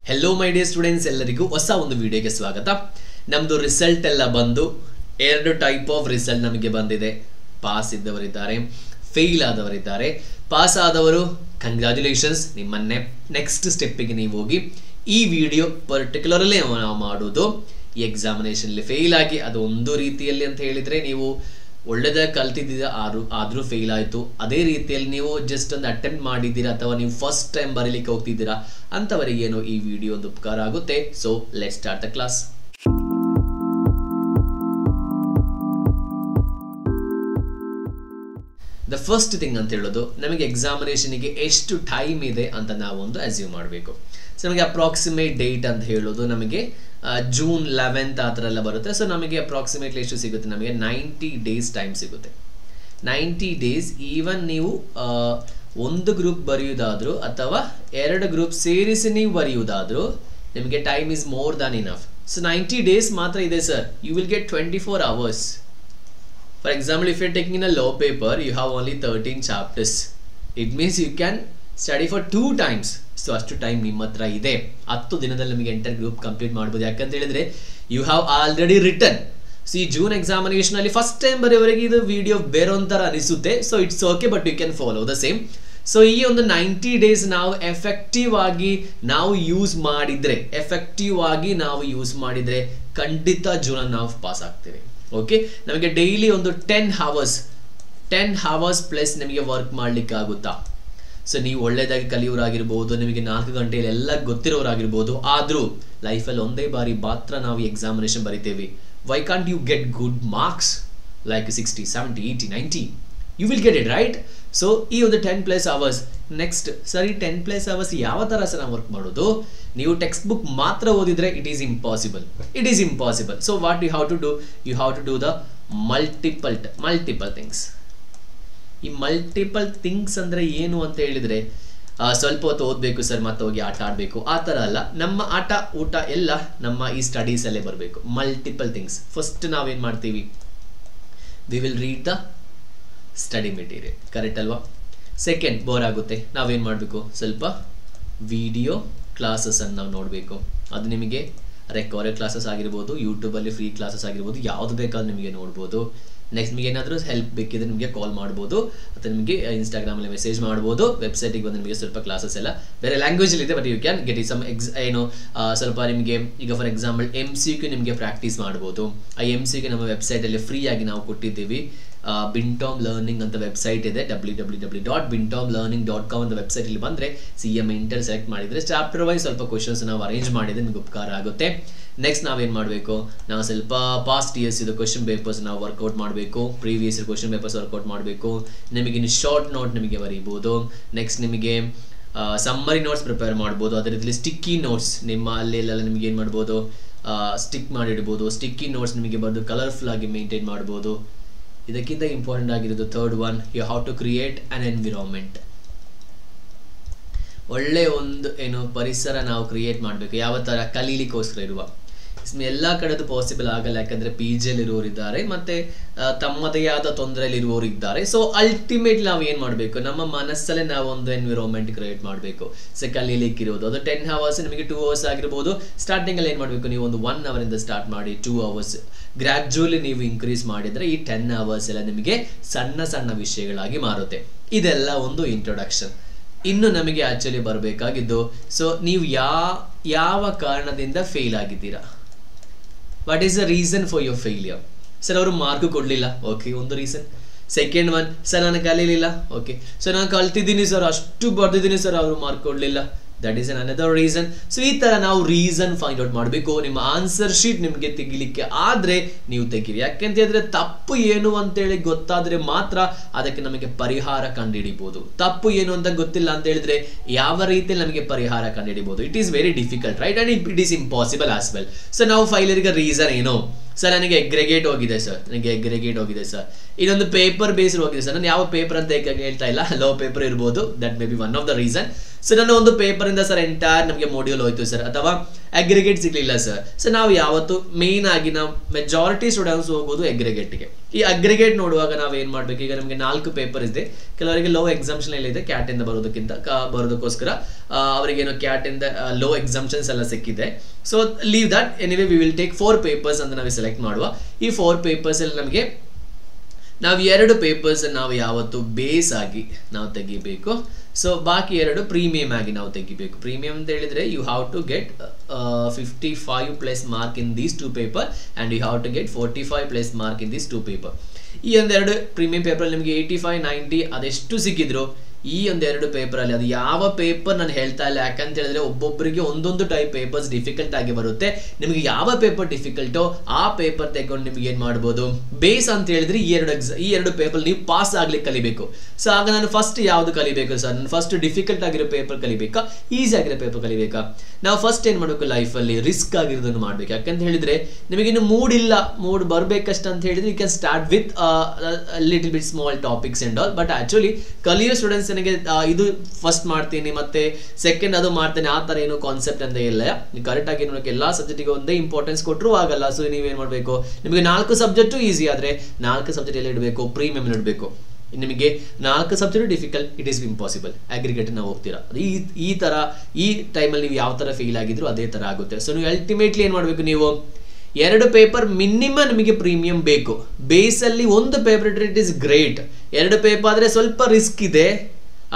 Hello my dear students, ಎಲ್ಲರಿಗೂ ಹೊಸ ಒಂದು ವಿಡಿಯೋಗೆ ಸ್ವಾಗತ. ನಮ್ಮದು ರಿಸಲ್ಟ್ ಎಲ್ಲ ಬಂದು ಎರಡು ಟೈಪ್ ಆಫ್ ರಿಸಲ್ಟ್ ನಮಗೆ ಬಂದಿದೆ. ಪಾಸ್ ಇದ್ದವರಿದ್ದಾರೆ, ಫೇಲ್ ಆದವರಿದ್ದಾರೆ. ಪಾಸ್ ಆದವರು ಕಂಗ್ರ್ಯಾಚುಲೇಷನ್ಸ್, ನಿಮ್ಮನ್ನೇ ನೆಕ್ಸ್ಟ್ ಸ್ಟೆಪ್ಪಿಗೆ ನೀವು ಹೋಗಿ. ಈ ವಿಡಿಯೋ ಪರ್ಟಿಕ್ಯುಲರ್ಲಿ ನಾವು ಮಾಡೋದು ಈ ಎಕ್ಸಾಮಿನೇಷನಲ್ಲಿ ಫೇಲ್ ಆಗಿ ಅದು ಒಂದು ರೀತಿಯಲ್ಲಿ ಅಂತ ಹೇಳಿದರೆ ನೀವು ಒಳ್ಳೆದಾಗಿ ಕಲ್ತಿದ್ದೀರಾ ಆದರೂ ಫೇಲ್ ಆಯಿತು, ಅದೇ ರೀತಿಯಲ್ಲಿ ನೀವು ಜಸ್ಟ್ ಒಂದು ಅಟೆಂಪ್ಟ್ ಮಾಡಿದ್ದೀರಾ ಅಥವಾ ನೀವು ಫಸ್ಟ್ ಟೈಮ್ ಬರೀಲಿಕ್ಕೆ ಹೋಗ್ತಿದ್ದೀರಾ ಅಂಥವರಿಗೇನೋ ಈ ವಿಡಿಯೋ ಒಂದು ಉಪಕಾರ ಆಗುತ್ತೆ. So let's start the class. The first thing ಅಂತ ಹೇಳೋದು, ನಮಗೆ ಎಕ್ಸಾಮಿನೇಷನಿಗೆ ಎಷ್ಟು ಟೈಮ್ ಇದೆ ಅಂತ ನಾವು ಒಂದು ಅಸ್ಯೂಮ್ ಮಾಡಬೇಕು. ಸೊ ನಮಗೆ ಅಪ್ರಾಕ್ಸಿಮೇಟ್ ಡೇಟ್ ಅಂತ ಹೇಳೋದು ನಮಗೆ ಜೂನ್ 11th ಆ ಥರ ಎಲ್ಲ ಬರುತ್ತೆ. ಸೊ ನಮಗೆ ಅಪ್ರಾಕ್ಸಿಮೇಟ್ಲಿ ಎಷ್ಟು ಸಿಗುತ್ತೆ, ನಮಗೆ 90 days ಟೈಮ್ ಸಿಗುತ್ತೆ. 90 days. ಈವನ್ ನೀವು ಒಂದು ಗ್ರೂಪ್ ಬರೆಯೋದಾದರೂ ಅಥವಾ ಎರಡು ಗ್ರೂಪ್ ಸೇರಿಸಿ ನೀವು ಬರೆಯೋದಾದರೂ ನಿಮಗೆ time is more than enough. So 90 days ಮಾತ್ರ ಇದೆ sir. You will get 24 hours. For example, if you are taking in a law paper, you have only 13 chapters. It means you can study for 2 times. So ಅಷ್ಟು time ನಿಮ್ಮ ಹತ್ರ ಇದೆ. 10 ದಿನದಲ್ಲಿ ನಿಮಗೆ enter group complete ಮಾಡ್ಬೋದು. ಯಾಕಂತ ಹೇಳಿದ್ರೆ you have already written. So ಈ ಜೂನ್ ಎಕ್ಸಾಮಿನೇಷನ್ ಅಲ್ಲಿ ಫಸ್ಟ್ ಟೈಮ್ ಬರೆಯವರೆಗೆ ಇದು ವಿಡಿಯೋ ಬೇರೆ ಒಂಥರ ಅನಿಸುತ್ತೆ. So it's okay, but you can follow the same. So ಈ ಒಂದು 90 days ನಾವು ಎಫೆಕ್ಟಿವ್ ಆಗಿ ನಾವು ಯೂಸ್ ಮಾಡಿದ್ರೆ ಖಂಡಿತ ಜೂನ್ ನಾವು ಪಾಸ್ ಆಗ್ತೇವೆ. ಓಕೆ, ನಮಗೆ ಡೈಲಿ ಒಂದು 10 hours ಪ್ಲಸ್ ನಿಮಗೆ ವರ್ಕ್ ಮಾಡ್ಲಿಕ್ಕೆ ಆಗುತ್ತಾ? ಸೊ ನೀವು ಒಳ್ಳೆಯದಾಗಿ ಕಲಿಯೋರಾಗಿರ್ಬೋದು, ನಿಮಗೆ 4 ಗಂಟೆಯಲ್ಲಿ ಎಲ್ಲ ಗೊತ್ತಿರೋರಾಗಿರ್ಬೋದು, ಆದರೂ ಲೈಫಲ್ಲಿ ಒಂದೇ ಬಾರಿ ಮಾತ್ರ ನಾವು ಎಕ್ಸಾಮಿನೇಷನ್ ಬರಿತೇವೆ. Why can't you get good marks like 60, 70, 80, 90? You will get it, right? So ಈ ಒಂದು 10+ hours. ನೆಕ್ಸ್ಟ್ ಸರಿ, 10+ hours ಯಾವ ಥರ ಸರ್ ನಾವು ವರ್ಕ್ ಮಾಡೋದು? ನೀವು ಟೆಕ್ಸ್ಟ್ ಬುಕ್ ಮಾತ್ರ ಓದಿದ್ರೆ it is impossible. So what you have to do the multiple things. ಈ ಮಲ್ಟಿಪಲ್ ಥಿಂಗ್ಸ್ ಅಂದರೆ ಏನು ಅಂತ ಹೇಳಿದರೆ, ಸ್ವಲ್ಪ ಹೊತ್ತು ಓದಬೇಕು ಸರ್ ಮತ್ತೆ ಹೋಗಿ ಆಟ ಆಡಬೇಕು ಆ ಥರ ಅಲ್ಲ. ನಮ್ಮ ಆಟ ಊಟ ಎಲ್ಲ ನಮ್ಮ ಈ ಸ್ಟಡೀಸಲ್ಲೇ ಬರಬೇಕು. Multiple things. ಫಸ್ಟ್ ನಾವೇನು ಮಾಡ್ತೀವಿ, we will read the study material, correct ಅಲ್ವಾ? ಸೆಕೆಂಡ್, ಬೋರ್ ಆಗುತ್ತೆ, ನಾವೇನು ಮಾಡಬೇಕು, ಸ್ವಲ್ಪ ವಿಡಿಯೋ ಕ್ಲಾಸಸನ್ನು ನಾವು ನೋಡಬೇಕು. ಅದು ನಿಮಗೆ ರೆಕಾರ್ಡೆಡ್ ಕ್ಲಾಸಸ್ ಆಗಿರ್ಬೋದು, ಯೂಟ್ಯೂಬಲ್ಲಿ ಫ್ರೀ ಕ್ಲಾಸಸ್ ಆಗಿರ್ಬೋದು, ಯಾವುದು ಬೇಕಾದ್ರೂ ನಿಮಗೆ ನೋಡ್ಬೋದು. ನೆಕ್ಸ್ಟ್ ನಿಮಗೆ ಏನಾದರೂ ಹೆಲ್ಪ್ ಬೇಕಿದ್ರೆ ನಿಮಗೆ ಕಾಲ್ ಮಾಡ್ಬೋದು ಅಥವಾ ನಿಮಗೆ ಇನ್ಸ್ಟಾಗ್ರಾಮಲ್ಲಿ ಮೆಸೇಜ್ ಮಾಡ್ಬೋದು. ವೆಬ್ಸೈಟಿಗೆ ಬಂದು ನಿಮಗೆ ಸ್ವಲ್ಪ ಕ್ಲಾಸಸ್ ಎಲ್ಲ ಬೇರೆ ಲ್ಯಾಂಗ್ವೇಜಲ್ಲಿ ಇದೆ, but you can get some ಸ್ವಲ್ಪ ನಿಮಗೆ ಈಗ ಫಾರ್ ಎಕ್ಸಾಂಪಲ್ MCQ ನಿಮಗೆ ಪ್ರಾಕ್ಟೀಸ್ ಮಾಡ್ಬೋದು. ಆ MCQ ನಮ್ಮ ವೆಬ್ಸೈಟಲ್ಲಿ ಫ್ರೀಯಾಗಿ ನಾವು ಕೊಟ್ಟಿದ್ದೀವಿ. ಬಿಂಟಾಮ್ ಲರ್ನಿಂಗ್ ಅಂತ ವೆಬ್ಸೈಟ್ ಇದೆ, www.bintomlearning.com ಅಂತ ವೆಬ್ಸೈಟಲ್ಲಿ ಬಂದರೆ CM ಇಂಟರ್ ಸೆಲೆಕ್ಟ್ ಮಾಡಿದರೆ ಚಾಪ್ಟರ್ ವೈಸ್ ಸ್ವಲ್ಪ ಕ್ವಶನ್ಸ್ ನಾವು ಅರೇಂಜ್ ಮಾಡಿದರೆ ನಿಮಗೆ ಉಪಕಾರ ಆಗುತ್ತೆ. ನೆಕ್ಸ್ಟ್ ನಾವೇನು ಮಾಡಬೇಕು, ನಾವು ಸ್ವಲ್ಪ ಪಾಸ್ಟ್ ಇಯರ್ಸ್ ಇದು ಕ್ವಶನ್ ಪೇಪರ್ಸ್ ನಾವು ವರ್ಕೌಟ್ ಮಾಡಬೇಕು. ಪ್ರೀವಿಯಸ್ ಕ್ವಶನ್ ಪೇಪರ್ಸ್ ವರ್ಕೌಟ್ ಮಾಡಬೇಕು. ನಿಮಗೆ ಶಾರ್ಟ್ ನೋಟ್ ನಿಮಗೆ ಬರೀಬೋದು. ನೆಕ್ಸ್ಟ್ ನಿಮಗೆ ಸಮ್ಮರಿ ನೋಟ್ಸ್ ಪ್ರಿಪೇರ್ ಮಾಡ್ಬೋದು. ಅದೇ ರೀತಿಯಲ್ಲಿ ಸ್ಟಿಕ್ಕಿ ನೋಟ್ಸ್ ನಿಮ್ಮ ಅಲ್ಲೆಲ್ಲ ನಿಮಗೆ ಏನು ಮಾಡ್ಬೋದು, ಸ್ಟಿಕ್ ಮಾಡಿಡ್ಬೋದು. ಸ್ಟಿಕ್ಕಿ ನೋಟ್ಸ್ ನಿಮಗೆ ಬಂದು ಕಲರ್ಫುಲ್ ಆಗಿ ಮೇಂಟೈನ್ ಮಾಡ್ಬೋದು. ಇದಕ್ಕಿಂತ ಇಂಪಾರ್ಟೆಂಟ್ ಆಗಿರೋದು third one, you have to create an environment. ಒಳ್ಳೆಯ ಒಂದು ಪರಿಸರ ನಾವು ಕ್ರಿಯೇಟ್ ಮಾಡಬೇಕು. ಯಾವ ಥರ, ಕಲೀಲಿಕ್ಕೋಸ್ಕರ ಇರುವ. ಎಲ್ಲ ಕಡೆದು ಪಾಸಿಬಲ್ ಆಗಲ್ಲ, ಯಾಕಂದರೆ PG ಇರುವವರಿದ್ದಾರೆ ಮತ್ತು ತಮ್ಮದೇ ಆದ ತೊಂದರೆಯಲ್ಲಿರುವವರು ಇದ್ದಾರೆ. ಸೊ ಅಲ್ಟಿಮೇಟ್ಲಿ ನಾವು ಏನು ಮಾಡಬೇಕು, ನಮ್ಮ ಮನಸ್ಸಲ್ಲೇ ನಾವು ಒಂದು ಎನ್ವಿರಾನ್ಮೆಂಟ್ ಕ್ರಿಯೇಟ್ ಮಾಡಬೇಕು. ಸೊ ಕಲೀಲಿಕ್ಕಿರೋದು ಅದು 10 hours, ನಿಮಗೆ 2 hours ಆಗಿರ್ಬೋದು. ಸ್ಟಾರ್ಟಿಂಗಲ್ಲಿ ಏನು ಮಾಡಬೇಕು, ನೀವು ಒಂದು 1 hour ಸ್ಟಾರ್ಟ್ ಮಾಡಿ 2 hours ಗ್ರ್ಯಾಜುವಲಿ ನೀವು ಇನ್ಕ್ರೀಸ್ ಮಾಡಿದರೆ ಈ 10 hours ಎಲ್ಲ ನಿಮಗೆ ಸಣ್ಣ ಸಣ್ಣ ವಿಷಯಗಳಾಗಿ ಮಾರುತ್ತೆ. ಇದೆಲ್ಲ ಒಂದು ಇಂಟ್ರೊಡಕ್ಷನ್. ಇನ್ನು ನಮಗೆ ಆ್ಯಕ್ಚುಲಿ ಬರಬೇಕಾಗಿದ್ದು, ಸೊ ನೀವು ಯಾವ ಕಾರಣದಿಂದ ಫೇಲ್ ಆಗಿದ್ದೀರಾ? What is the reason for your failure? Sir ಅವರು ಮಾರ್ಕ್ ಕೊಡಲಿಲ್ಲ, ಓಕೆ, ಒಂದು ರೀಸನ್. ಸೆಕೆಂಡ್ ಒನ್, ಸರ್ ನಾನು ಕಲೀಲಿಲ್ಲ, ಓಕೆ. ಸೊ ನಾನು ಕಲ್ತಿದ್ದೀನಿ ಸರ್, ಅಷ್ಟು ಬರ್ದಿದ್ದೀನಿ ಸರ್, ಅವರು ಮಾರ್ಕ್ ಕೊಡಲಿಲ್ಲ, that is another reason. So ಈ ಥರ ನಾವು ರೀಸನ್ ಫೈಂಡ್ ಔಟ್ ಮಾಡಬೇಕು. ನಿಮ್ಮ ಆನ್ಸರ್ ಶೀಟ್ ನಿಮಗೆ ತೆಗಿಲಿಕ್ಕೆ ಆದರೆ ನೀವು ತೆಗೀರಿ. ಯಾಕೆಂತ ಹೇಳಿದ್ರೆ ತಪ್ಪು ಏನು ಅಂತೇಳಿ ಗೊತ್ತಾದರೆ ಮಾತ್ರ ಅದಕ್ಕೆ ನಮಗೆ ಪರಿಹಾರ ಕಂಡುಹಿಡಿಬೋದು. ತಪ್ಪು ಏನು ಅಂತ ಗೊತ್ತಿಲ್ಲ ಅಂತ ಹೇಳಿದ್ರೆ ಯಾವ ರೀತಿಯಲ್ಲಿ ನಮಗೆ ಪರಿಹಾರ ಕಂಡುಹಿಡಿಬೋದು? It is very difficult, right? And it is impossible as well. So ನಾವು ಫೈಲರಿಗೆ ರೀಸನ್ ಏನು? ಸರ್ ನನಗೆ ಎಗ್ರೆಗೇಟ್ ಹೋಗಿದೆ ಸರ್, ಇನ್ನೊಂದು ಪೇಪರ್ ಬೇಸ್ಡ್ ಹೋಗಿದೆ ಸರ್. ನಾನು ಯಾವ ಪೇಪರ್ ಅಂತ ಹೇಳ್ತಾ ಇಲ್ಲ, ಲೋ ಪೇಪರ್ ಇರ್ಬೋದು, that may be one of the reason. So ನನ್ನ ಒಂದು ಪೇಪರ್ ಇಂದ ಸರ್ ಎಂಟೈರ್ ನಮಗೆ ಮಾಡ್ಯೂಲ್ ಹೋಯ್ತು ಸರ್, ಅಥವಾ ಅಗ್ರಿಗೇಟ್ ಸಿಗ್ಲಿಲ್ಲ ಸರ್. ಸೊ ನಾವು ಯಾವತ್ತು ಮೇನ್ ಆಗಿ ನಾವು ಮೆಜಾರಿಟಿ ಸ್ಟೂಡೆಂಟ್ಸ್ ಹೋಗೋದು ಅಗ್ರಿಗೇಟ್ಗೆ. ಈ ಅಗ್ರಿಗೇಟ್ ನೋಡುವಾಗ ನಾವು ಏನ್ ಮಾಡ್ಬೇಕು, ಈಗ ನಮಗೆ 4 ಪೇಪರ್ ಇದೆ, ಕೆಲವರಿಗೆ ಲೋ ಎಕ್ಸಾಮ್ಷನ್ ಎಲ್ಲ ಇದೆ ಕ್ಯಾಟ್ ಇಂದ ಬರೋದಕ್ಕೋಸ್ಕರ ಅವರಿಗೇನು ಕ್ಯಾಟ್ ಇಂದ ಲೋ ಎಕ್ಸಾಮ್ಷನ್ಸ್ ಎಲ್ಲ ಸಿಕ್ಕಿದೆ. So leave that, anyway we will take 4 papers ಅಂತ ನಾವು ಸೆಲೆಕ್ಟ್ ಮಾಡುವ. ಈ 4 ಪೇಪರ್ಸ್ ಅಲ್ಲಿ ನಮಗೆ ನಾವು 2 ಪೇಪರ್ಸ್ ನಾವು ಯಾವತ್ತು ಬೇಸ್ ಆಗಿ ನಾವು ತೆಗಿಬೇಕು. ಸೊ ಬಾಕಿ 2 ಪ್ರೀಮಿಯಂ ಆಗಿ ನಾವು ತೆಗಿಬೇಕು. ಪ್ರೀಮಿಯಂ ಅಂತ ಹೇಳಿದ್ರೆ you have to get 55 plus mark in these 2 paper and you have to get 45 plus mark in these 2 paper. ಈ ಒಂದೆರಡು ಪ್ರೀಮಿಯಂ ಪೇಪರ್ ನಿಮಗೆ 85, 90 ಅದೆಷ್ಟು ಸಿಕ್ಕಿದ್ರು, ಈ ಒಂದೆರಡು ಪೇಪರ್ ಅಲ್ಲಿ ಅದು ಯಾವ ಪೇಪರ್ ನಾನು ಹೇಳ್ತಾ ಇಲ್ಲ, ಯಾಕಂತ ಹೇಳಿದ್ರೆ ಒಬ್ಬೊಬ್ಬರಿಗೆ ಒಂದೊಂದು ಟೈಪ್ ಪೇಪರ್ಸ್ ಡಿಫಿಕಲ್ಟ್ ಆಗಿ ಬರುತ್ತೆ. ನಿಮಗೆ ಯಾವ ಪೇಪರ್ ಡಿಫಿಕಲ್ಟೋ ಆ ಪೇಪರ್ ತೆಗೊಂಡು ನಿಮ್ಗೆ ಏನ್ ಮಾಡ್ಬೋದು, ಬೇಸ್ ಅಂತ ಹೇಳಿದ್ರೆ ಈ ಎರಡು ಪೇಪರ್ ನೀವು ಪಾಸ್ ಆಗ್ಲಿಕ್ಕೆ ಕಲಿಬೇಕು. ಸೊ ಆಗ ನಾನು ಫಸ್ಟ್ ಯಾವ್ದು ಕಲಿಬೇಕು ಸರ್, ನಾನು ಫಸ್ಟ್ ಡಿಫಿಕಲ್ಟ್ ಆಗಿರೋ ಪೇಪರ್ ಕಲಿಬೇಕಾ, ಈಸಿ ಆಗಿರೋ ಪೇಪರ್ ಕಲಿಬೇಕಾ? ನಾವು ಫಸ್ಟ್ ಏನ್ ಮಾಡ್ಬೇಕು, ಲೈಫಲ್ಲಿ ರಿಸ್ಕ್ ಆಗಿರೋದನ್ನು ಮಾಡ್ಬೇಕು. ಯಾಕಂತ ಹೇಳಿದ್ರೆ ನಿಮಗೆ ಇನ್ನು ಮೂಡ್ ಬರ್ಬೇಕಷ್ಟ ಅಂತ ಹೇಳಿದ್ರೆ you can start with little bit small topics and all. But actually ಕಲಿಯೋ ಸ್ಟೂಡೆಂಟ್ಸ್ ಇದು ಫಸ್ಟ್ ಮಾಡ್ತೀನಿ ಮತ್ತೆ ಸೆಕೆಂಡ್ ಅದು ಮಾಡ್ತೇನೆ ಆ ತರ ಏನು ಕಾನ್ಸೆಪ್ಟ್ ಅಂತ ಇಲ್ಲ. ನೀವು ಕರೆಕ್ಟ್ ಆಗಿ ನೋಡಕ್ಕೆ ಎಲ್ಲಾ ಸಬ್ಜೆಕ್ಟಿಗೆ ಒಂದೇ ಇಂಪಾರ್ಟೆನ್ಸ್ ಕೊಟ್ಟರು ಆಗಲ್ಲ. ಸೊ ನೀವೇನ್ ಮಾಡ್ಬೇಕು, ನಿಮಗೆ 4 ಸಬ್ಜೆಕ್ಟು ಈಸಿ ಆದ್ರೆ 4 ಸಬ್ಜೆಕ್ಟ್ ಎಲ್ಲ ಇಡಬೇಕು, ಪ್ರೀಮಿಯಂ ಇಡಬೇಕು. ನಿಮಗೆ 4 subject difficult, it is impossible. Aggregate ನಾವು ಹೋಗ್ತೀರಾ, ಈ ತರ ಈ ಟೈಮಲ್ಲಿ ನೀವು ಯಾವ ತರ ಫೀಲ್ ಆಗಿದ್ರು ಅದೇ ತರ ಆಗುತ್ತೆ. ಸೊ ನೀವು ಅಲ್ಟಿಮೇಟ್ಲಿ ಏನ್ ಮಾಡ್ಬೇಕು, ನೀವು 2 ಪೇಪರ್ ಮಿನಿಮಮ್ ನಿಮಗೆ ಪ್ರೀಮಿಯಂ ಬೇಕು. ಬೇಸ್ ಅಲ್ಲಿ 1 ಪೇಪರ್ ಇಟ್ರೆ ಇಟ್ ಇಸ್ ಗ್ರೇಟ್. 2 ಪೇಪರ್ ಆದ್ರೆ ಸ್ವಲ್ಪ ರಿಸ್ಕ್ ಇದೆ,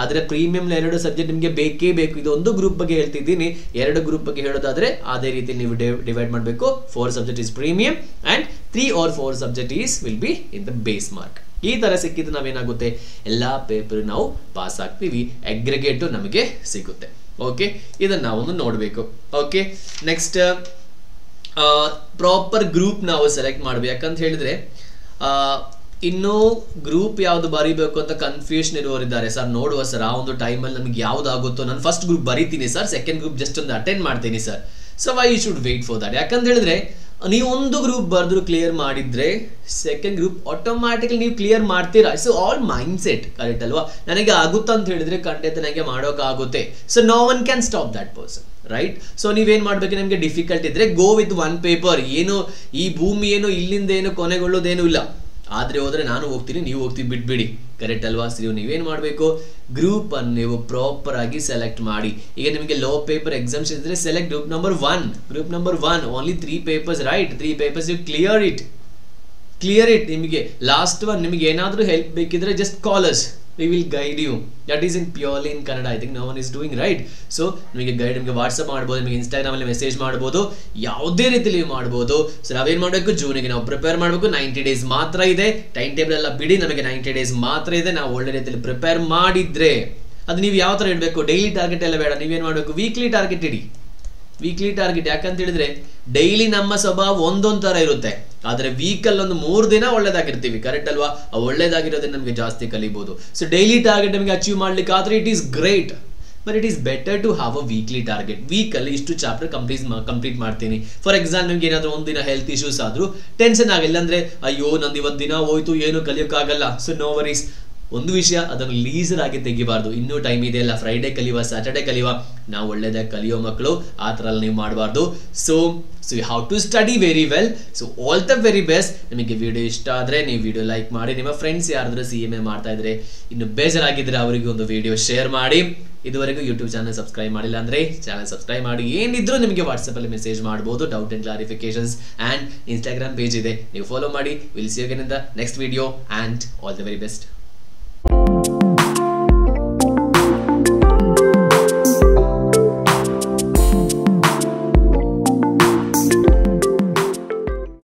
ಆದ್ರೆ ಪ್ರೀಮಿಯಂ 2 ಸಬ್ಜೆಕ್ಟ್ ನಿಮಗೆ ಬೇಕೇ ಬೇಕು. ಇದು ಒಂದು ಗ್ರೂಪ್ ಬಗ್ಗೆ ಹೇಳ್ತಿದ್ದೀನಿ, 2 ಗ್ರೂಪ್ ಬಗ್ಗೆ ಹೇಳೋದಾದ್ರೆ ಅದೇ ರೀತಿ ನೀವು ಡಿವೈಡ್ ಮಾಡಬೇಕು. 4 subject is premium and 3 or 4 subject is will be in the base mark. ಈ ತರ ಸಿಕ್ಕಿದ್ರೆ ನಾವೇನಾಗುತ್ತೆ, ಎಲ್ಲಾ ಪೇಪರ್ ನಾವು ಪಾಸ್ ಆಗ್ತೀವಿ, ಅಗ್ರಿಗೇಟ್ ನಮಗೆ ಸಿಗುತ್ತೆ. ಓಕೆ, ಇದನ್ನ ನಾವೊಂದು ನೋಡ್ಬೇಕು. ಓಕೆ, ನೆಕ್ಸ್ಟ್ ಪ್ರಾಪರ್ ಗ್ರೂಪ್ ನಾವು ಸೆಲೆಕ್ಟ್ ಮಾಡ್ಬೇಕು. ಯಾಕಂತ ಹೇಳಿದ್ರೆ ಇನ್ನು ಗ್ರೂಪ್ ಯಾವ್ದು ಬರೀಬೇಕು ಅಂತ ಕನ್ಫ್ಯೂಷನ್ ಇರುವವರಿದ್ದಾರೆ. ಸರ್ ನೋಡುವ ಸರ್, ಆ ಒಂದು ಟೈಮಲ್ಲಿ ನಮ್ಗೆ ಯಾವ್ದಾಗುತ್ತೋ, ನಾನು ಫಸ್ಟ್ ಗ್ರೂಪ್ ಬರೀತೀನಿ ಸರ್, ಸೆಕೆಂಡ್ ಗ್ರೂಪ್ ಜಸ್ಟ್ ಒಂದು ಅಟೆಂಡ್ ಮಾಡ್ತೀನಿ sir. So why you should wait for that? ಯಾಕಂತ ಹೇಳಿದ್ರೆ ನೀವು ಒಂದು ಗ್ರೂಪ್ ಬರೆದ್ರು ಕ್ಲಿಯರ್ ಮಾಡಿದ್ರೆ ಸೆಕೆಂಡ್ ಗ್ರೂಪ್ ಆಟೋಮ್ಯಾಟಿಕಲಿ ನೀವು ಕ್ಲಿಯರ್ ಮಾಡ್ತೀರಾ. So all mind set correct ಅಲ್ವಾ? ನನಗೆ ಆಗುತ್ತಾ ಅಂತ ಹೇಳಿದ್ರೆ ಖಂಡಿತ ನನಗೆ ಮಾಡೋಕ್ಕಾಗುತ್ತೆ. So no one can stop that person, right? So ನೀವೇನ್ ಮಾಡ್ಬೇಕು, ನಿಮ್ಗೆ ಡಿಫಿಕಲ್ಟ್ ಇದ್ರೆ ಗೋ ವಿತ್ 1 ಪೇಪರ್. ಏನು ಈ ಭೂಮಿ ಏನು ಇಲ್ಲಿಂದ ಏನು ಕೊನೆಗೊಳ್ಳೋದೇನು ಇಲ್ಲ. ಆದ್ರೆ ಹೋದ್ರೆ ನಾನು ಹೋಗ್ತೀನಿ, ನೀವು ಹೋಗ್ತೀವಿ, ಬಿಟ್ಬಿಡಿ, ಕರೆಕ್ಟ್ ಅಲ್ವಾ? ಸೊ ನೀವೇನ್ ಮಾಡ್ಬೇಕು, ಗ್ರೂಪ್ ಅನ್ನು ನೀವು ಪ್ರಾಪರ್ ಆಗಿ ಸೆಲೆಕ್ಟ್ ಮಾಡಿ. ಈಗ ನಿಮಗೆ ಲೋ ಪೇಪರ್ ಎಕ್ಸಾಮ್ಸ್ ಇದ್ರೆ select group number 1. Group number 1 only 3 papers, right? 3 papers you clear it. ನಿಮಗೆ ಲಾಸ್ಟ್ ಒನ್ ನಿಮಗೆ ಏನಾದ್ರೂ ಹೆಲ್ಪ್ ಬೇಕಿದ್ರೆ just call us, we will guide you. That is in purely in Kannada. I think no one is doing, right? So ನಿಮಗೆ guide, ನಿಮಗೆ WhatsApp ಮಾಡ್ಬೋದು, ನಿಮಗೆ Instagram ಅಲ್ಲಿ message ಮಾಡ್ಬೋದು, ಯಾವುದೇ ರೀತಿಯಲ್ಲಿ ಮಾಡ್ಬೋದು. ಸೊ ನಾವೇನ್ ಮಾಡಬೇಕು, ಜೂನಿಗೆ ನಾವು ಪ್ರಿಪೇರ್ ಮಾಡಬೇಕು. 90 ಡೇಸ್ ಮಾತ್ರ ಇದೆ, ಟೈಮ್ ಟೇಬಲ್ ಎಲ್ಲ ಬಿಡಿ, ನಮಗೆ 90 ಡೇಸ್ ಮಾತ್ರ ಇದೆ. ನಾವು ಒಳ್ಳೆ ರೀತಿಯಲ್ಲಿ ಪ್ರಿಪೇರ್ ಮಾಡಿದ್ರೆ ಅದು ನೀವು ಯಾವ ತರ ಇಡಬೇಕು, ಡೈಲಿ ಟಾರ್ಗೆಟ್ ಎಲ್ಲ ಬೇಡ, ನೀವೇನ್ ಮಾಡಬೇಕು, ವೀಕ್ಲಿ ಟಾರ್ಗೆಟ್ ಇಡಿ. ವೀಕ್ಲಿ ಟಾರ್ಗೆಟ್ ಯಾಕಂತ ಹೇಳಿದ್ರೆ ಡೈಲಿ ನಮ್ಮ ಸ್ವಭಾವ ಒಂದೊಂದ್ ತರ ಇರುತ್ತೆ, ಆದ್ರೆ ವೀಕಲ್ಲಿ ಒಂದು 3 ದಿನ ಒಳ್ಳೇದಾಗಿರ್ತೀವಿ, ಕರೆಕ್ಟ್ ಅಲ್ವಾ? ಒಳ್ಳೇದಾಗಿರೋದನ್ನ ನಮಗೆ ಜಾಸ್ತಿ ಕಲಿಬಹುದು. ಸೊ ಡೈಲಿ ಟಾರ್ಗೆಟ್ ನಮಗೆ ಅಚೀವ್ ಮಾಡ್ಲಿಕ್ಕೆ ಆದ್ರೆ it is great, but it is better to have a weekly target. ವೀಕಲ್ಲಿ ಇಷ್ಟು ಚಾಪ್ಟರ್ ಕಂಪ್ಲೀಟ್ ಮಾಡ್ತೀನಿ. ಫಾರ್ ಎಕ್ಸಾಂಪಲ್ ನಿಮ್ಗೆ ಏನಾದ್ರು ಒಂದಿನ ಹೆಲ್ತ್ ಇಶ್ಯೂಸ್ ಆದ್ರೂ ಟೆನ್ಷನ್ ಆಗಿಲ್ಲ ಅಂದ್ರೆ, ಅಯ್ಯೋ ನಂದು ಇವತ್ತು ದಿನ ಹೋಯ್ತು, ಏನು ಕಲಿಯೋಕ್ಕಾಗಲ್ಲ. So no worries. ಒಂದು ವಿಷಯ, ಅದನ್ನು ಲೀಸರ್ ಆಗಿ ತೆಗಿಬಾರ್ದು. ಇನ್ನೂ ಟೈಮ್ ಇದೆ ಅಲ್ಲ, ಫ್ರೈಡೆ ಕಲಿಯುವ, ಸ್ಯಾಟರ್ಡೆ ಕಲಿಯುವ, ನಾವು ಒಳ್ಳೇದಾಗಿ ಕಲಿಯೋ ಮಕ್ಕಳು, ಆ ಥರ ಎಲ್ಲ ನೀವು ಮಾಡಬಾರ್ದು. So you have to study very well. So all the very best. ನಿಮಗೆ ವಿಡಿಯೋ ಇಷ್ಟ ಆದರೆ ನೀವು ವಿಡಿಯೋ ಲೈಕ್ ಮಾಡಿ. ನಿಮ್ಮ ಫ್ರೆಂಡ್ಸ್ ಯಾರಾದರೂ CMA ಮಾಡ್ತಾ ಇದ್ರೆ, ಇನ್ನು ಬೇಜಾರಾಗಿದ್ದರೆ ಅವರಿಗೆ ಒಂದು ವಿಡಿಯೋ ಶೇರ್ ಮಾಡಿ. ಇದುವರೆಗೂ ಯೂಟ್ಯೂಬ್ ಚಾನಲ್ ಸಬ್ಸ್ಕ್ರೈಬ್ ಮಾಡಿಲ್ಲ ಅಂದರೆ ಚಾನಲ್ ಸಬ್ಸ್ಕ್ರೈಬ್ ಮಾಡಿ. ಏನಿದ್ರು ನಿಮಗೆ ವಾಟ್ಸಪ್ಪಲ್ಲಿ ಮೆಸೇಜ್ ಮಾಡ್ಬೋದು, doubt and clarifications. And Instagram page ಇದೆ, ನೀವು ಫಾಲೋ ಮಾಡಿ. Will see you again in the next video and all the very best.